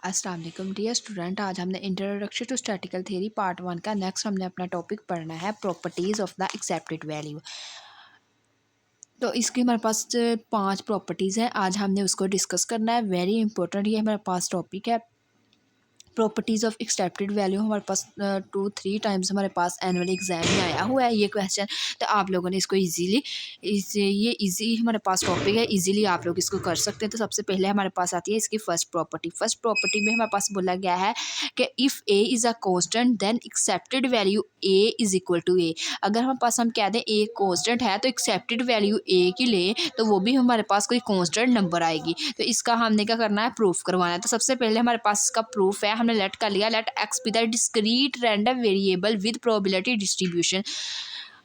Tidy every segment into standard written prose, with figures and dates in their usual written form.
अस्सलाम वालेकुम dear student. आज हमने introduction to statistical theory part 1 का नेक्स्ट हमने अपना टॉपिक पढ़ना है properties of the expected value. तो इसकी हमारे पास 5 प्रॉपर्टीज़ हैं। आज हमने उसको डिस्कस करना है। वेरी इंपॉर्टेंट ये हमारे पास टॉपिक है। प्रॉपर्टीज़ ऑफ एक्सेप्टेड वैल्यू हमारे पास 2-3 टाइम्स हमारे पास एनुअल एग्जाम में आया हुआ है ये क्वेश्चन। तो आप लोगों ने इसको ये इजी हमारे पास टॉपिक है, इजीली आप लोग इसको कर सकते हैं। तो सबसे पहले हमारे पास आती है इसकी फर्स्ट प्रॉपर्टी में हमारे पास बोला गया है कि if a is a constant then expected value a is equal to a. अगर हमारे पास हम कह दें ए कांस्टेंट है तो एक्सेप्टेड वैल्यू ए की लें तो वो भी हमारे पास कोई कांस्टेंट नंबर आएगी। तो इसका हमने क्या करना है, प्रूफ करवाना है। तो सबसे पहले हमारे पास इसका प्रूफ है, हमने लेट कर लिया, let X be the discrete random variable with probability distribution.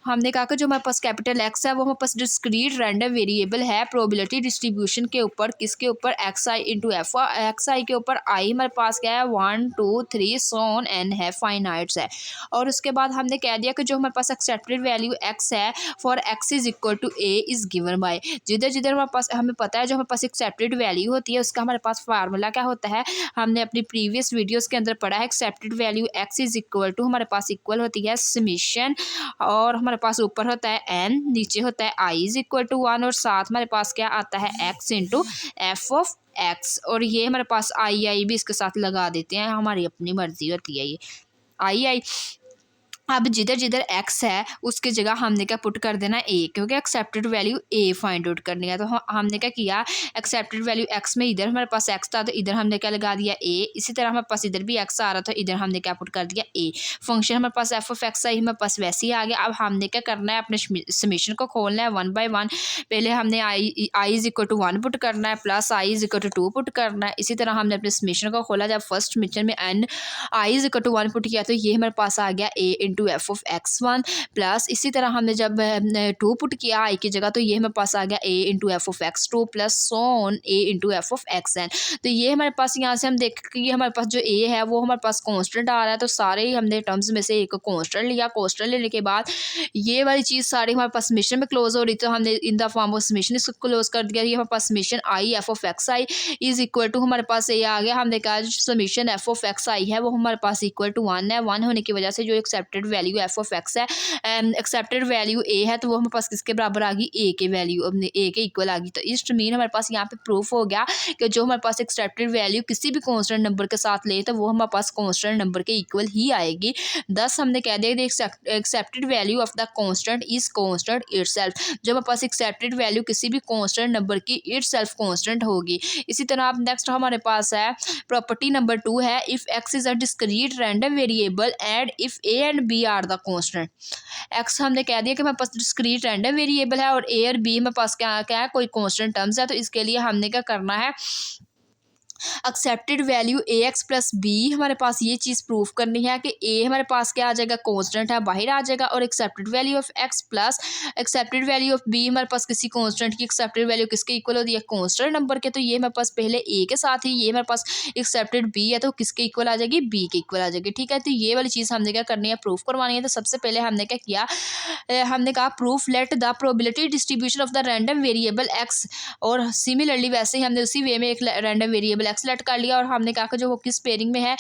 हमने कहा कि जो हमारे पास कैपिटल एक्स है वो हमारे पास डिस्क्रीट रैंडम वेरिएबल है प्रोबेबिलिटी डिस्ट्रीब्यूशन के ऊपर। किसके ऊपर? X i into F. X आई के ऊपर आई हमारे पास क्या है 1 2 3 सो ऑन एन है, फाइनाइट्स है। और उसके बाद हमने कह दिया कि जो हमारे पास एक्सेप्टेड वैल्यू एक्स है for X is equal to a is given by. जिधर जिधर हमारे पास हमें पता है जो हमारे पास एक्सेप्टेड वैल्यू होती है उसका हमारे पास फार्मूला क्या होता है, हमने अपनी प्रीवियस वीडियोस के अंदर पढ़ा है। Expected value X is equal to हमारे पास इक्वल होती है समीशन, और हमारे पास ऊपर होता है एन, नीचे होता है आई इज इक्वल टू 1, और साथ हमारे पास क्या आता है x into f of x. और ये हमारे पास आई भी इसके साथ लगा देते हैं, हमारी अपनी मर्जी होती है ये आई। अब जिधर जिधर एक्स है उसकी जगह हमने क्या पुट कर देना ए, क्योंकि एक्सेप्टेड वैल्यू ए फाइंड आउट करनी है। तो हमने क्या किया, एक्सेप्टेड वैल्यू एक्स में इधर हमारे पास एक्स था तो इधर हमने क्या लगा दिया ए। इसी तरह हमारे पास इधर भी एक्स आ रहा था, इधर हमने क्या पुट कर दिया ए। फंक्शन हमारे पास एफ ऑफ एक्स आई हमारे पास वैसे ही आ गया। अब हमने क्या करना है, अपने समीशन को खोलना है 1 बाय 1। पहले हमने i is equal to 1 put करना है, plus i is equal to 2 put करना है। इसी तरह हमने अपने समीशन को खोला, जब फर्स्ट समीशन में n i is equal to 1 put किया तो ये हमारे पास आ गया a into f of x 1, plus इसी तरह हमने जब 2 पुट किया आई की जगह तो ये हमारे पास आ गया a into f of x 2 plus सोन a into f of x n. तो ये हमारे पास यहाँ से हम देख कि हमारे पास जो ए है वो हमारे पास कांस्टेंट आ रहा है। तो सारे ही हमने टर्म्स में से एक कांस्टेंट लिया। कांस्टेंट लेने के बाद ये वाली चीज़ सारी हमारे पास समीशन में क्लोज हो रही, तो हमने in the form of summation इसको क्लोज कर दिया। ये हमारे पास summation i f of x i is equal to हमारे पास ए आ गया। हमने कहा जो summation f of x i है वो हमारे पास इक्वल टू 1 है। 1 होने की वजह से जो expected value F of x है, एक्सेप्टेड वैल्यू ए है, तो वो हमारे पास किसके बराबर आ गई, ए के वैल्यू, ए के इक्वल आ गई। तो इस मीन हमारे पास यहाँ पे प्रूफ हो गया कि जो हमारे पास एक्सेप्टेड वैल्यू किसी भी कांस्टेंट नंबर के साथ ले तो वो हमारे पास कांस्टेंट नंबर के इक्वल ही आएगी। दस हमने कह दिया accepted value of the constant is constant itself. जो हमारे पास एक्सेप्टेड वैल्यू किसी भी कांस्टेंट नंबर की इटसेल्फ कांस्टेंट होगी। इसी तरह आप नेक्स्ट हमारे पास है प्रॉपर्टी नंबर 2 है, if X is a discrete random variable and if a and b are the constant. X हमने कह दिया कि हमारे पास डिस्क्रीट रैंडम वेरिएबल है और ए और बी हमारे पास क्या क्या है, कोई कांस्टेंट टर्म्स है। तो इसके लिए हमने क्या करना है, एक्सेप्टेड वैल्यू ए एक्स प्लस बी हमारे पास ये चीज़ प्रूफ करनी है कि ए हमारे पास क्या आ जाएगा, कांस्टेंट है, बाहर आ जाएगा। और expected value of x plus expected value of b हमारे पास किसी कांस्टेंट की एक्सेप्टेड वैल्यू किसके इक्वल होती है, कांस्टेंट नंबर के। तो ये हमारे पास पहले ए के साथ ही ये हमारे पास एक्सेप्टेड बी है तो किसके इक्वल आ जाएगी, बी के इक्वल आ जाएगी। ठीक है, तो ये वाली चीज़ हमने क्या करनी है, प्रूफ करवानी है। तो सबसे पहले हमने क्या किया, हमने कहा proof let the probability distribution of the random variable x. और सिमिलरली वैसे ही हमने उसी वे में एक रैंडम वेरिएबल एक्स लेट कर लिया और हमने कहा कि जो वो किस पेयरिंग में है,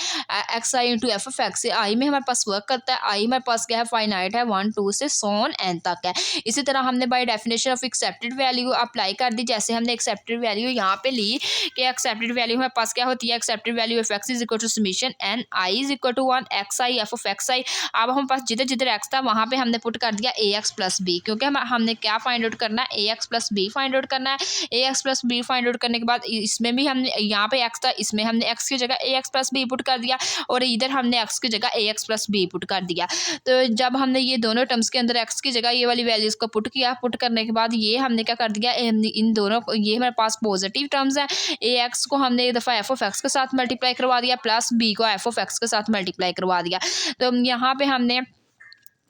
x i into f of x. I में हमारे पास वर्क करता है, आई हमारे पास क्या है, फाइनाइट है, 1 2 से सोन एन तक है। इसी तरह हमने by definition of accepted value apply कर दी। जैसे हमने एक्सेप्टेड वैल्यू यहाँ पे ली कि एक्सेप्टेड वैल्यू हमारे पास क्या होती है, expected value of x is equal to summation n i is equal to 1 x i f of x i. अब हमारे पास जिधर जिधर एक्स था वहाँ पे हमने पुट कर दिया ए एक्स प्लस बी, क्योंकि हमने क्या फाइंड आउट करना है, a x plus b find out करना है। A x plus b find out करने के बाद इसमें भी हमने यहाँ पे एक्स था, इसमें हमने एक्स की जगह ए एक्स प्लस बी पुट कर दिया और इधर हमने एक्स की जगह ए एक्स प्लस बी पुट कर दिया। तो जब हमने ये दोनों टर्म्स के अंदर एक्स की जगह ये वाली वैल्यूज को पुट किया, पुट करने के बाद ये हमने क्या कर दिया, इन दोनों ये हमारे पास पॉजिटिव टर्म्स हैं। ए एक्स को हमने एक दफ़ा एफ ऑफ एक्स के साथ मल्टीप्लाई करवा दिया, प्लस बी को एफ ऑफ एक्स के साथ मल्टीप्लाई करवा दिया। तो यहाँ पे हमने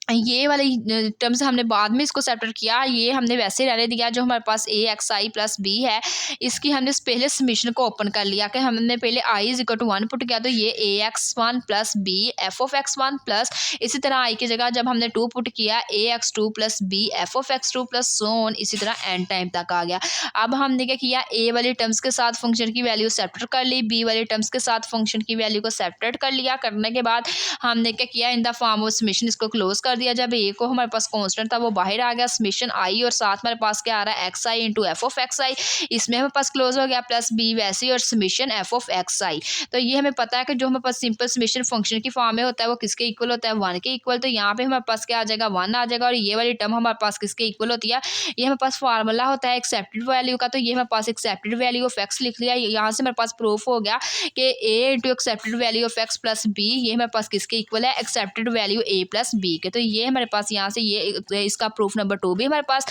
ये वाली टर्म्स हमने बाद में इसको सेपरेट किया, ये हमने वैसे रहने दिया। जो हमारे पास ए एक्स आई प्लस बी है, इसकी हमने पहले समीशन को ओपन कर लिया कि हमने पहले i is equal to 1 put किया, तो ये a x one plus b f of x one plus, इसी तरह आई की जगह जब हमने 2 पुट किया a x two plus b f of x two plus so on, इसी तरह एंड टाइम तक आ गया। अब हमने क्या किया, ए वाली टर्म्स के साथ फंक्शन की वैल्यू सेपरेट कर ली, बी वाली टर्म्स के साथ फंक्शन की वैल्यू को सेपरेट कर लिया। करने के बाद हमने क्या किया, इन द फॉर्म ऑफ समीशन इसको क्लोज कर दिया। जब ए को हमारे पास कांस्टेंट था वो बाहर आ गया, समीशन आई और साथ हमारे पास क्या आ रहा है x i into f of x i, इसमें हमारे पास क्लोज हो गया, प्लस बी वैसे ही और summation f of x i. तो ये हमें पता है कि जो हमारे पास सिंपल समीशन फंक्शन की फॉर्म में होता है वो किसके इक्वल होता है, 1 के इक्वल। तो यहाँ पे हमारे पास क्या आ जाएगा, 1 आ जाएगा। और ये वाली टर्म हमारे पास किसके इक्वल होती है, ये हमारे पास फार्मूला होता है एक्सेप्टेड वैल्यू का। तो ये हमारे पास एक्सेप्टेड वैल्यू ऑफ एक्स लिख लिया। यहाँ से हमारे पास प्रूफ हो गया कि a into expected value of x plus b, ये हमारे पास किसके इक्वल है, expected value a plus b के। तो ये हमारे पास यहाँ से ये इसका प्रूफ नंबर 2 भी हमारे पास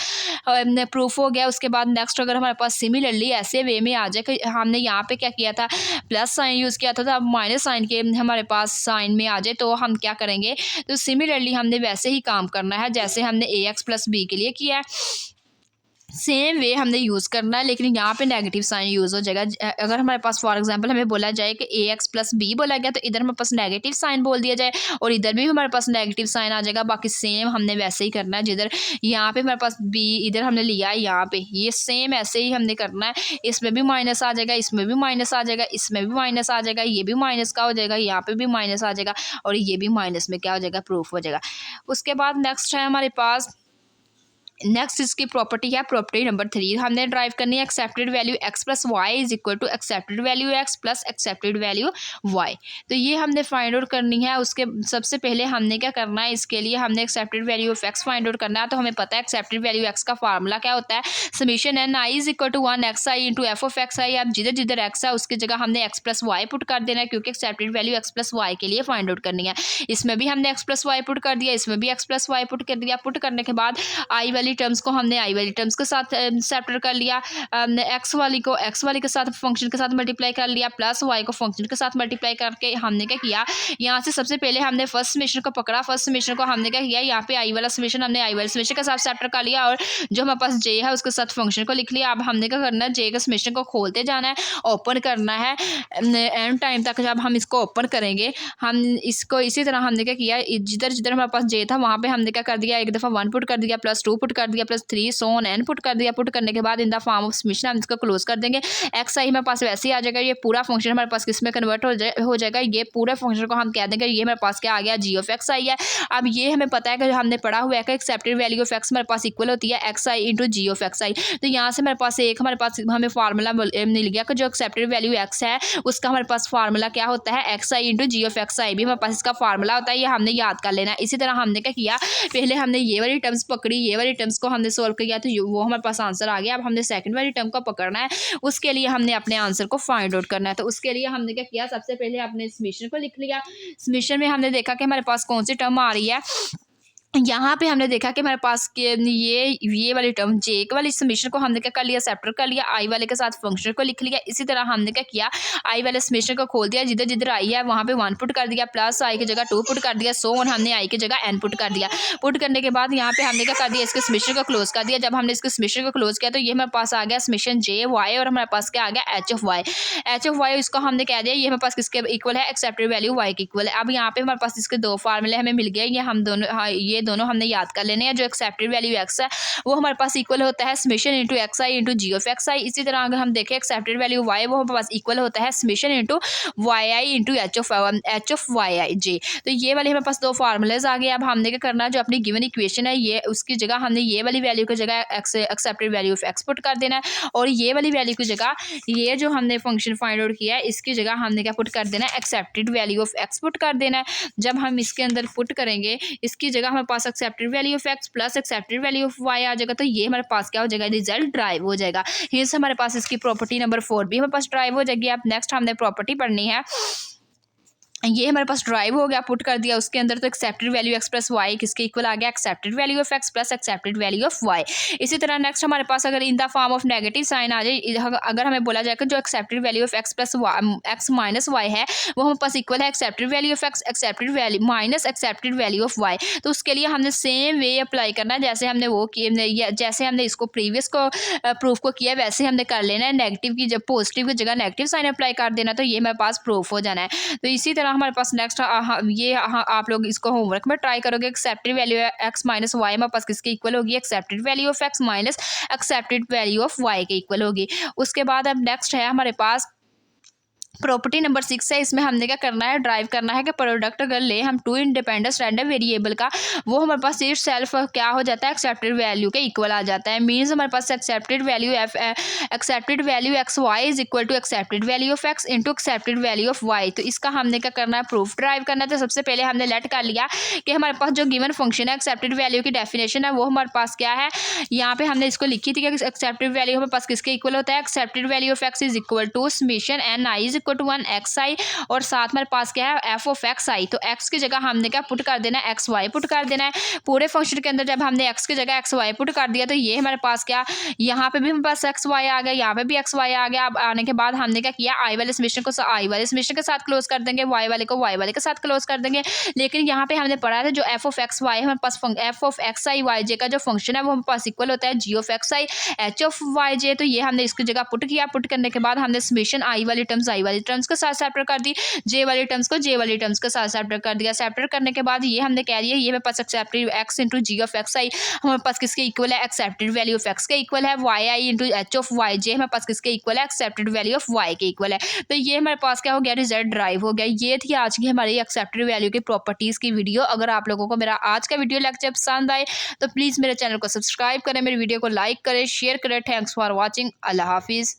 प्रूफ हो गया। उसके बाद नेक्स्ट अगर हमारे पास सिमिलरली ऐसे वे में आ जाए कि हमने यहाँ पे क्या किया था, प्लस साइन यूज़ किया था, तो अब माइनस साइन के हमारे पास साइन में आ जाए तो हम क्या करेंगे, तो सिमिलरली हमने वैसे ही काम करना है जैसे हमने ए एक्स प्लस बी के लिए किया है, सेम वे हमने यूज़ करना है। लेकिन यहाँ पे नेगेटिव साइन यूज़ हो जाएगा। अगर हमारे पास फॉर एग्जांपल हमें बोला जाए कि ए एक्स प्लस बी बोला गया, तो इधर हमारे पास नेगेटिव साइन बोल दिया जाए और इधर भी हमारे पास नेगेटिव साइन आ जाएगा। बाकी सेम हमने वैसे ही करना है, जिधर यहाँ पे हमारे पास बी इधर हमने लिया है, यहाँ पे ये सेम ऐसे ही हमने करना है। इसमें भी माइनस आ जाएगा, इसमें भी माइनस आ जाएगा, इसमें भी माइनस आ जाएगा, ये भी माइनस का हो जाएगा, यहाँ पे भी माइनस आ जाएगा और ये भी माइनस में क्या हो जाएगा, प्रूफ हो जाएगा। उसके बाद नेक्स्ट है हमारे पास, नेक्स्ट इसकी प्रॉपर्टी है प्रॉपर्टी नंबर 3, हमने ड्राइव करनी है expected value x plus Y is equal to expected value x plus expected value Y. तो ये हमने फाइंड आउट करनी है। उसके सबसे पहले हमने क्या करना है, इसके लिए हमने expected value of x find out करना है। तो हमें पता है एक्सेप्टेड वैल्यू एक्स का फार्मूला क्या होता है, summation n i is equal to 1 x i into f of x i. अब जिधर जिधर एक्स है उसकी जगह हमने एक्स प्लस वाई पुट कर देना है, क्योंकि expected value x plus Y के लिए फाइंड आउट करनी है। इसमें भी हमने एक्स प्लस वाई पुट कर दिया, इसमें भी एक्स प्लस वाई पुट कर दिया। पुट करने के बाद आई वाली टर्म्स को हमने आई वाली टर्म्स के साथ सेपरेट कर लिया, एक्स वाली को एक्स वाली के साथ फंक्शन के साथ मल्टीप्लाई कर लिया, प्लस वाई को फंक्शन के साथ मल्टीप्लाई करके हमने क्या किया, यहाँ से सबसे पहले हमने फर्स्ट समीशन को पकड़ा। फर्स्ट समीशन को हमने क्या किया, यहाँ पे आई वाला समीशन हमने आई वाले समीशन के साथ सेपरेट कर लिया और जो हमारे पास जे है उसके साथ फंक्शन को लिख लिया। अब हमने क्या करना है, जे के समीशन को खोलते जाना है, ओपन करना है एंड टाइम तक। जब हम इसको ओपन करेंगे, हम इसको इसी तरह हमने क्या किया, जिधर जिधर हमारे पास जे था वहाँ पे हमने क्या कर दिया, एक दफ़ा 1 पुट कर दिया, प्लस 2 पुट कर दिया, plus 3 so on an put कर दिया। पुट करने के बाद इन द फॉर्म ऑफ समीशन हम इसको क्लोज कर देंगे। एक्स आई हमारे पास वैसे ही आ जाएगा। ये पूरा फंक्शन हमारे पास किस में कन्वर्ट हो जाएगा, ये पूरे फंक्शन को हम कह देंगे ये हमारे पास क्या आ गया, जी ऑफ एक्स आई है। अब ये हमें पता है कि हमने पढ़ा हुआ है कि एक्सेप्टेड वैल्यू ऑफ एक्स हमारे पास इक्वल होती है x i into g of x i. तो यहाँ से हमारे पास हमारे पास हमें फार्मूला मिल गया कि जो एक्सेप्टेड वैल्यू एक्स है उसका हमारे पास फार्मूला क्या होता है, x i into g of x i भी हमारे पास इसका फार्मूला होता है। ये हमने याद कर लेना है। इसी तरह हमने क्या किया, पहले हमने ये वाली टर्म्स पकड़ी, ये वाली टर्म्स को हमने सोल्व किया तो वो हमारे पास आंसर आ गया। अब हमने सेकंड वाली टर्म को पकड़ना है, उसके लिए हमने अपने आंसर को फाइंड आउट करना है। तो उसके लिए हमने क्या किया, सबसे पहले अपने समीशन को लिख लिया। समीशन में हमने देखा कि हमारे पास कौन सी टर्म आ रही है। यहाँ पे हमने देखा कि हमारे पास के ये वाली टर्म जे वाली समीशन को हमने क्या कर लिया, सेपरेट कर लिया, आई वाले के साथ फंक्शन को लिख लिया। इसी तरह हमने क्या किया, आई वाले समीशन को खोल दिया, जिधर जिधर आई है वहाँ पे 1 पुट कर दिया, प्लस आई की जगह 2 पुट कर दिया, सो ऑन हमने आई की जगह n पुट कर दिया। पुट करने के बाद यहाँ पे हमने क्या कर दिया, इसके समीशन को क्लोज कर दिया। जब हमने इसके समीशन को क्लोज किया तो ये हमारे पास आ गया समीशन जे वाई और हमारे पास क्या आ गया, H of Y. H of Y इसको हमने कह दिया ये हमारे पास किसके इक्वल है, एक्सेप्टेड वैल्यू वाई के इक्वल है। अब यहाँ पे हमारे पास इसके 2 फार्मूले हमें मिल गए, ये हम दोनों ये दोनों हमने याद कर लेने हैं। जो एक्सेप्टेड वैल्यू एक्स है वो हमारे पास इक्वल होता है summation into x i into g of x i. इसी तरह अगर हम देखें एक्सेप्टेड वैल्यू वाई वो हमारे पास इक्वल होता है summation into y i into h of y i j. तो ये वाले हमारे पास 2 फार्मूलेज आ गए। अब हमने क्या करना है, जो अपनी गिवन इक्वेशन है ये उसकी जगह हमने ये वाली वैल्यू की जगह accepted value of x put कर देना है और ये वाली वैल्यू की जगह ये जो हमने फंक्शन फाइंड आउट किया है इसकी जगह हमने क्या पुट कर देना है, expected value of x put कर देना है। जब हम इसके अंदर पुट करेंगे इसकी जगह हमारे पास expected value of x plus expected value of y आ जाएगा। तो ये हमारे पास क्या हो जाएगा, रिजल्ट ड्राइव हो जाएगा। हिंस हमारे पास इसकी प्रॉपर्टी नंबर 4 भी हमारे पास ड्राइव हो जाएगी। अब नेक्स्ट हमने प्रॉपर्टी पढ़नी है ये हमारे पास ड्राइव हो गया, पुट कर दिया उसके अंदर, तो expected value x plus y किसके इक्वल आ गया, expected value of x plus expected value of y. इसी तरह नेक्स्ट हमारे पास अगर in the form of negative sign आ जाए, अगर हमें बोला जाए कि जो expected value of x plus x minus y है वो हमारे पास इक्वल है expected value of x expected value minus expected value of y. तो उसके लिए हमने सेम वे अप्लाई करना है जैसे हमने वो किए, जैसे हमने इसको प्रीवियस को प्रूफ को किया वैसे हमने कर लेना है। नेगेटिव की जब पॉजिटिव की जगह नेगेटिव साइन अप्लाई कर देना, तो ये हमारे पास प्रूफ हो जाना है। तो इसी तरह हमारे पास नेक्स्ट ये आप लोग इसको होमवर्क में ट्राई करोगे। Expected value X minus Y हमारे पास किसके इक्वल होगी, expected value of X minus expected value of Y के इक्वल होगी। उसके बाद अब नेक्स्ट है हमारे पास प्रॉपर्टी नंबर 6 है। इसमें हमने क्या करना है, ड्राइव करना है कि प्रोडक्ट अगर ले हम टू इंडिपेंडेंट रैंडम वेरिएबल का, वो हमारे पास इट सेल्फ क्या हो जाता है, एक्सेप्टेड वैल्यू के इक्वल आ जाता है। मीन्स हमारे पास expected value x y is equal to expected value of x into expected value of y. तो इसका हमने क्या करना है, प्रूफ ड्राइव करना है। तो सबसे पहले हमने लेट कर लिया कि हमारे पास जो गिवन फंक्शन है एक्सेप्टेड वैल्यू की डेफिनेशन है वो हमारे पास क्या है, यहाँ पे हमने इसको लिखी थी कि एक्सेप्टेड वैल्यू हमारे पास किसके इक्वल होता है, expected value of x is equal to summation n i is equal to 1 x i, और साथ हमारे पास क्या है, एफ ऑफ एक्स आई। तो एक्स की जगह हमने क्या पुट कर देना है, एक्स वाई पुट कर देना है। पूरे फंक्शन के अंदर जब हमने एक्स की जगह एक्स वाई पुट कर दिया, तो ये हमारे पास क्या, यहाँ पे भी हमारे पास एक्स वाई आ गया, यहाँ पे भी एक्स वाई आ गया। अब आने के बाद हमने क्या किया, आई वाले समेशन को आई वाले समेशन के साथ क्लोज कर देंगे, वाई वाले को वाई वाले के साथ क्लोज कर देंगे। लेकिन यहाँ पे हमने पढ़ा था जो एफ ऑफ एक्स वाई हमारे पास f of x i y j का जो फंक्शन है वो हमारे पास इक्वल होता है g of x i h of y j. तो ये हमने इसकी जगह पुट किया, पुट करने के बाद हमने समेशन आई वाली टर्म्स के साथ सेपरेट कर दी, जे वाली टर्म्स को जे वाली टर्म्स के साथ सेपरेट कर दिया। सेपरेट करने के बाद ये हमने कह दिया ये मेरे पास expected x into g of x i हमारे पास किसके इक्वल है, एक्सेप्टेड वैल्यू ऑफ एक्स के इक्वल है। Y i into h of y j हमारे पास किसके इक्वल है, एक्सेप्टेड वैल्यू ऑफ वाई के इक्वल है। तो ये हमारे पास क्या हो गया, रिजल्ट ड्राइव हो गया। ये थी आज की हमारी एक्सेप्टेड वैल्यू की प्रॉपर्टीज़ की वीडियो। अगर आप लोगों को मेरा आज का वीडियो लेक्चर पसंद आए तो प्लीज़ मेरे चैनल को सब्सक्राइब करें, मेरे वीडियो को लाइक करें, शेयर करें। Thanks for watching. अल्लाह हाफिज़।